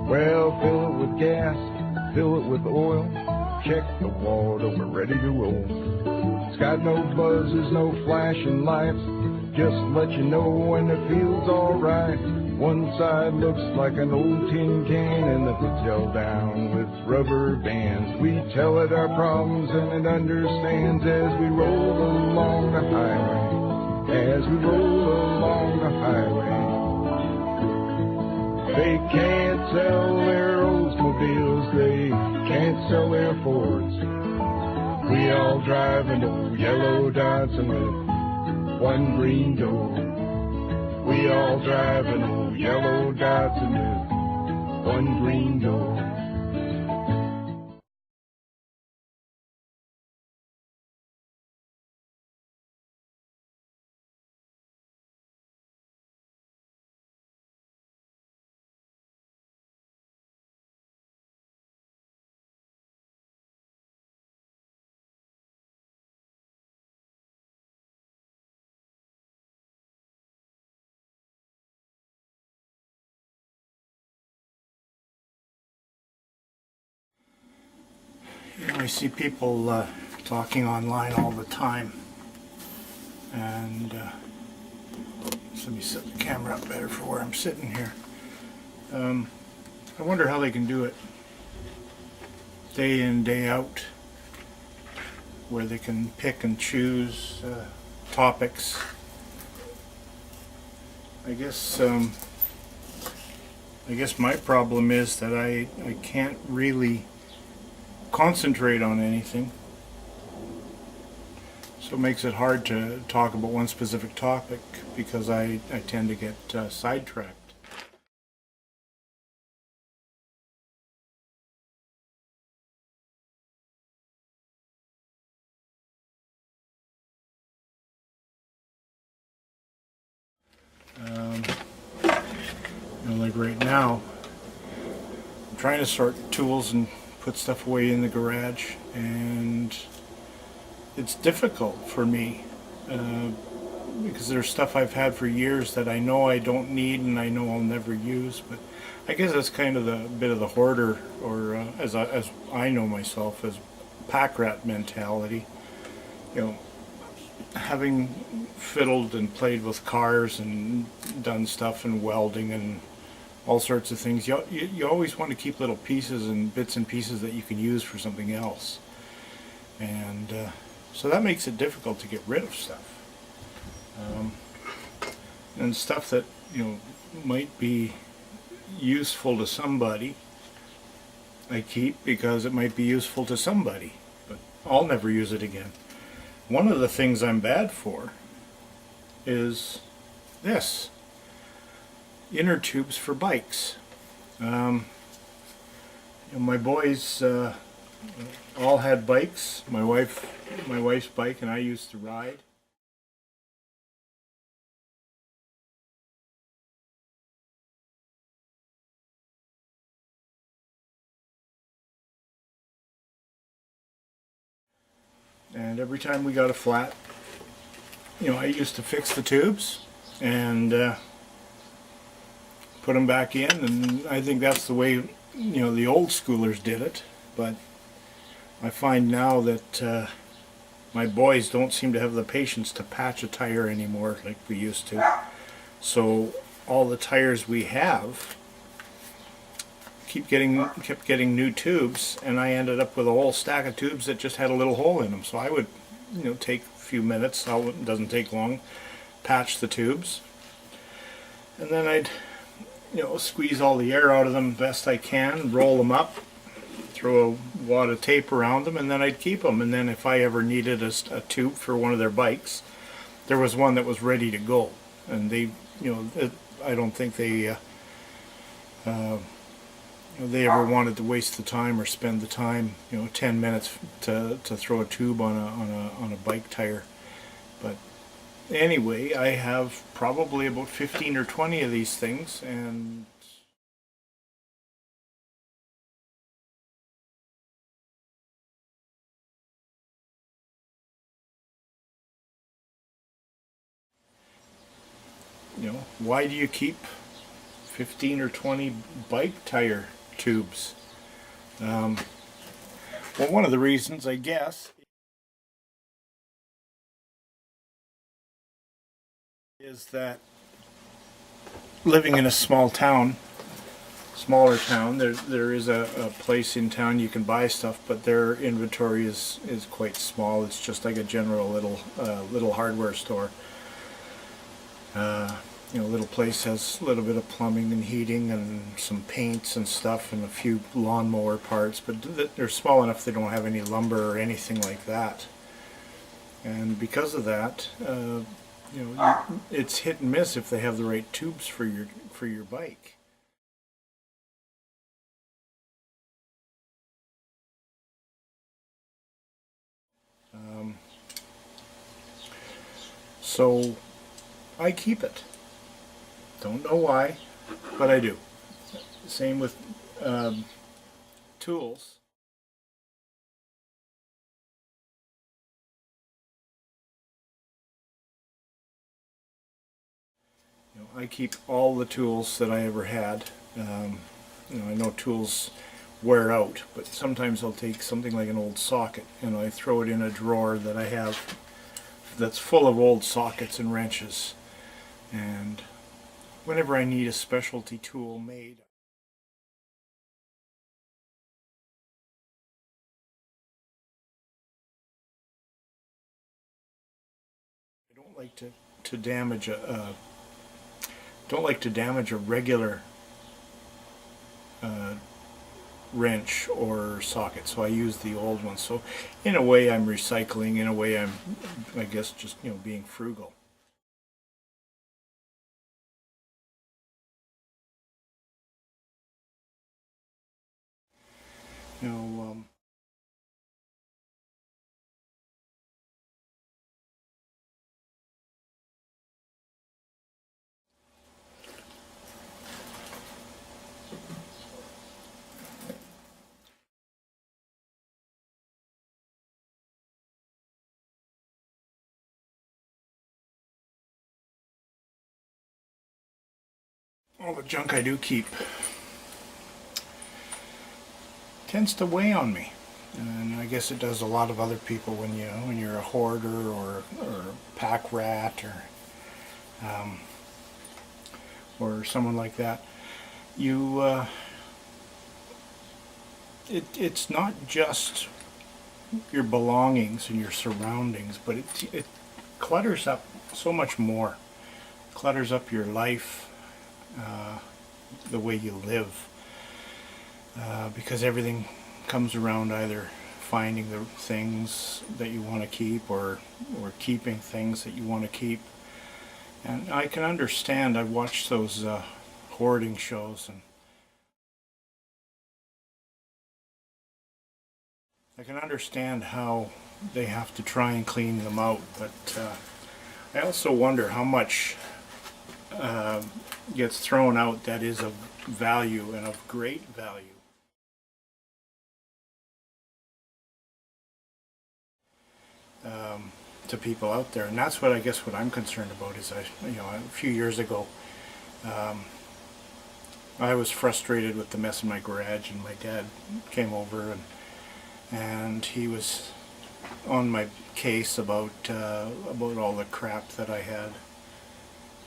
Well, fill it with gas, fill it with oil, check the water, we're ready to roll. It's got no buzzers, no flashing lights, just let you know when the field's alright. One side looks like an old tin can and the hotel down with rubber bands. We tell it our problems and it understands as we roll along the highway, as we roll along the highway. They can't sell their Oldsmobiles, they can't sell their Fords. We all drive an old yellow Datsun with one green door. We all drive an old yellow Datsun with one green door. You know, I see people talking online all the time, and so let me set the camera up better for where I'm sitting here. I wonder how they can do it day in, day out, where they can pick and choose topics. I guess my problem is that I can't really concentrate on anything, so it makes it hard to talk about one specific topic because I tend to get sidetracked. You know, like right now, I'm trying to sort tools and put stuff away in the garage, and it's difficult for me because there's stuff I've had for years that I know I don't need and I know I'll never use. But I guess that's kind of the bit of the hoarder, or as I know myself, as pack rat mentality. You know, having fiddled and played with cars and done stuff and welding and all sorts of things, you always want to keep little pieces and bits and pieces that you can use for something else, and so that makes it difficult to get rid of stuff, and stuff that, you know, might be useful to somebody I keep because it might be useful to somebody, but I'll never use it again. One of the things I'm bad for is this: inner tubes for bikes. You know, my boys all had bikes. My wife's bike, and I used to ride. And every time we got a flat, you know, I used to fix the tubes and put them back in, and I think that's the way, you know, the old schoolers did it. But I find now that my boys don't seem to have the patience to patch a tire anymore like we used to. So all the tires we have kept getting new tubes, and I ended up with a whole stack of tubes that just had a little hole in them. So I would, you know, take a few minutes, it doesn't take long, patch the tubes, and then I'd, you know, squeeze all the air out of them best I can, roll them up, throw a wad of tape around them, and then I'd keep them. And then if I ever needed a tube for one of their bikes, there was one that was ready to go. And they, you know, I don't think they ever wanted to waste the time or spend the time, you know, 10 minutes to throw a tube on a bike tire. But anyway, I have probably about 15 or 20 of these things, and you know, why do you keep 15 or 20 bike tire tubes. Well, one of the reasons, I guess, is that living in a smaller town, there is a place in town you can buy stuff, but their inventory is quite small. It's just like a general little hardware store. Little place has a little bit of plumbing and heating and some paints and stuff and a few lawnmower parts, but they're small enough they don't have any lumber or anything like that. And because of that, it's hit and miss if they have the right tubes for your bike. So I keep it. Don't know why, but I do. Same with tools. I keep all the tools that I ever had. I know tools wear out, but sometimes I'll take something like an old socket and I throw it in a drawer that I have that's full of old sockets and wrenches. And whenever I need a specialty tool made, I don't like to damage a regular wrench or socket, so I use the old one. So in a way I'm recycling, in a way I guess just being frugal. All the junk I do keep tends to weigh on me, and I guess it does a lot of other people when you're a hoarder or a pack rat or someone like that. It's not just your belongings and your surroundings, but it clutters up so much more. Clutters up your life, the way you live, because everything comes around either finding the things that you want to keep or keeping things that you want to keep. And I can understand. I've watched those hoarding shows, and I can understand how they have to try and clean them out, but I also wonder how much gets thrown out that is of value and of great value. To people out there, and that's what I'm concerned about. Is a few years ago, I was frustrated with the mess in my garage, and my dad came over and he was on my case about all the crap that I had,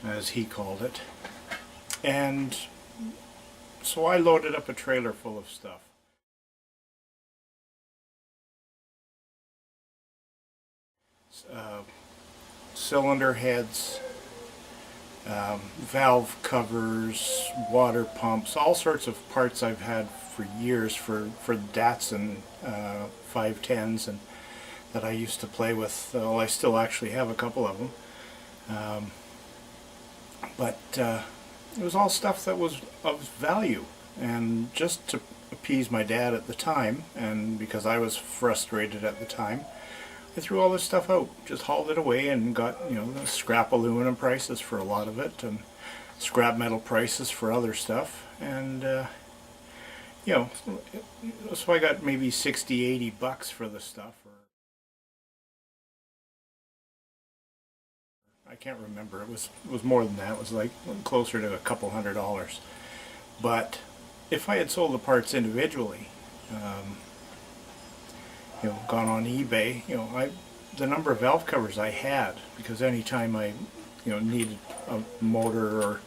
as he called it. And so I loaded up a trailer full of stuff. Cylinder heads, valve covers, water pumps, all sorts of parts I've had for years for Datsun 510s, and that I used to play with. Well, I still actually have a couple of them. But it was all stuff that was of value, and just to appease my dad at the time, and because I was frustrated at the time, I threw all this stuff out, just hauled it away, and got the scrap aluminum prices for a lot of it, and scrap metal prices for other stuff, and so I got maybe $60-80 for the stuff, or I can't remember. It was more than that. It was like closer to a couple $100, but if I had sold the parts individually, gone on eBay, the number of valve covers I had, because anytime I, needed a motor or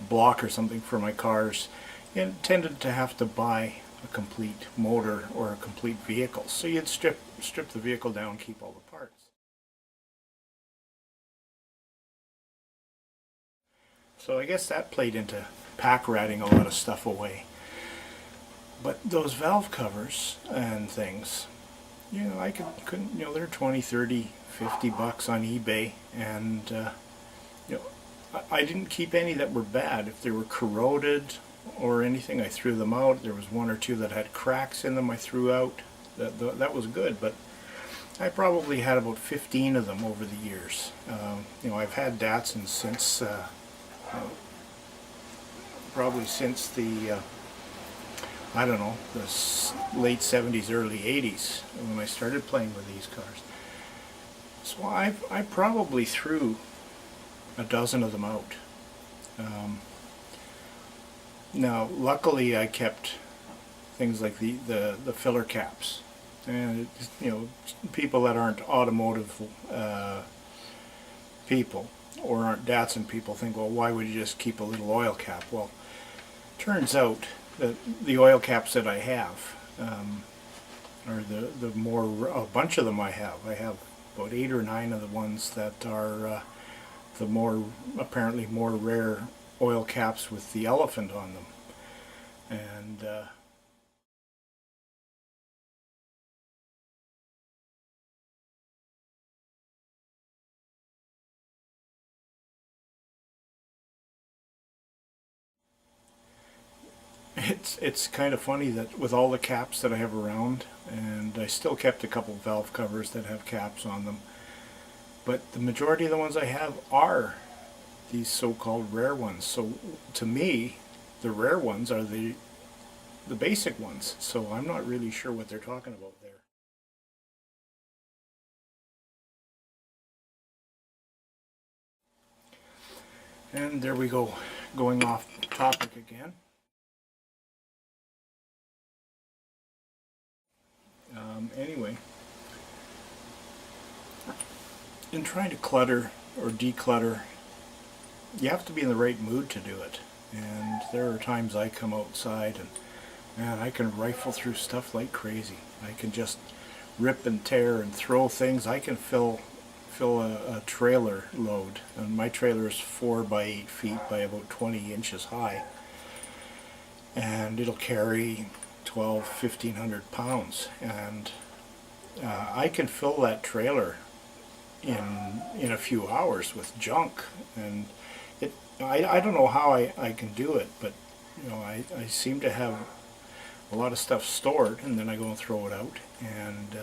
block or something for my cars, tended to have to buy a complete motor or a complete vehicle. So you'd strip the vehicle down, keep all the parts. So I guess that played into pack ratting a lot of stuff away. But those valve covers and things, I couldn't, they're 20, 30, 50 bucks on eBay, and I didn't keep any that were bad. If they were corroded or anything, I threw them out. There was one or two that had cracks in them I threw out. That was good, but I probably had about 15 of them over the years. I've had Datsuns since probably since the I don't know, the late 70s, early 80s, when I started playing with these cars. So I probably threw a dozen of them out. Now, luckily, I kept things like the filler caps, and people that aren't automotive people or aren't Datsun people think, well, why would you just keep a little oil cap? Well, turns out that the oil caps that I have, or a bunch of them I have about 8 or 9 of the ones that are apparently more rare oil caps with the elephant on them. And it's kind of funny that with all the caps that I have around, and I still kept a couple valve covers that have caps on them, but the majority of the ones I have are these so-called rare ones. So to me, the rare ones are the basic ones. So I'm not really sure what they're talking about there. And there we go, going off topic again. Anyway, in trying to clutter or declutter, you have to be in the right mood to do it. And there are times I come outside and, man, I can rifle through stuff like crazy. I can just rip and tear and throw things. I can fill a trailer load, and my trailer is 4 by 8 feet by about 20 inches high, and it'll carry 1,500 pounds, and I can fill that trailer in a few hours with junk. And I don't know how I can do it, but I seem to have a lot of stuff stored, and then I go and throw it out, and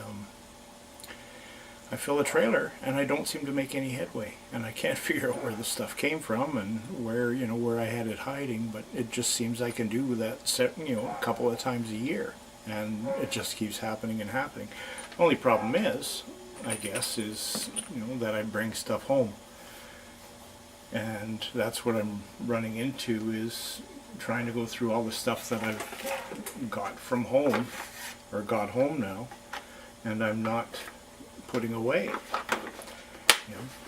I fill a trailer, and I don't seem to make any headway, and I can't figure out where the stuff came from and where I had it hiding. But it just seems I can do that a couple of times a year, and it just keeps happening and happening. The only problem is, I guess, is that I bring stuff home, and that's what I'm running into, is trying to go through all the stuff that I've got from home, or got home now, and I'm not putting away.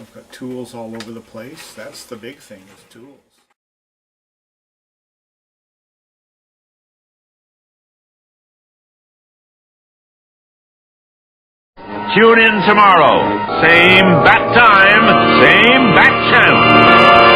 I've got tools all over the place. That's the big thing, is tools. Tune in tomorrow. Same bat time, same bat channel.